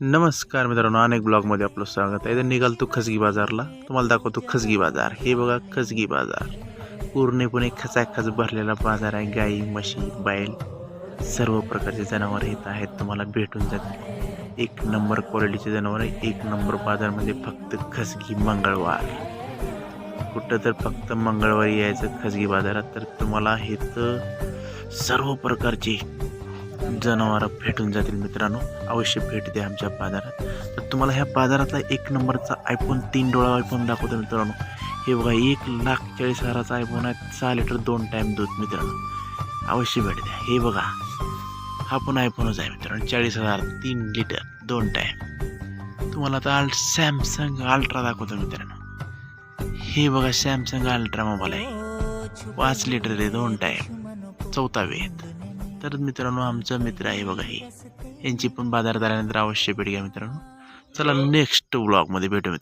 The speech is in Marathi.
नमस्कार मित्रांनो, अनेक ब्लॉगमध्ये आपलं स्वागत आहे. तर निघाल तू खजगी बाजारला. तुम्हाला दाखवतो खजगी बाजार. हे बघा खजगी बाजार पूर्णपणे खचाखच भरलेला बाजार आहे. गाई, म्हशी, बैल सर्व प्रकारचे जनावर येत आहेत, तुम्हाला भेटून जातील. एक नंबर क्वालिटीचे जनावर आहे. एक नंबर बाजारमध्ये फक्त खजगी मंगळवार. कुठं तर फक्त मंगळवारी यायचं खजगी बाजारात, तर तुम्हाला इथं सर्व प्रकारचे जनावर भेटून जातील. मित्रांनो, अवश्य भेट द्या आमच्या बाजारात. तर तुम्हाला ह्या बाजारातला एक नंबरचा iPhone 3 डोळा iPhone दाखवतो मित्रांनो. हे बघा 1,40,000चा iPhone आहे. 6 लिटर 2 टाईम दूध. मित्रांनो अवश्य भेट द्या. हे बघा हा पण iPhoneच आहे मित्रांनो. 40,000 3 लिटर 2 टाईम. तुम्हाला आता सॅमसंग अल्ट्रा दाखवतो मित्रांनो. हे बघा सॅमसंग अल्ट्रा मोबाईल आहे. 5 लिटर आहे 2 टाईम. 4था वेद. तर मित्रांनो आमचा मित्र आहे बघा, हे यांची पण बाजारात आल्यानंतर अवश्य भेट घ्या मित्रांनो. चला नेक्स्ट ब्लॉगमध्ये भेटू मित्रांनो.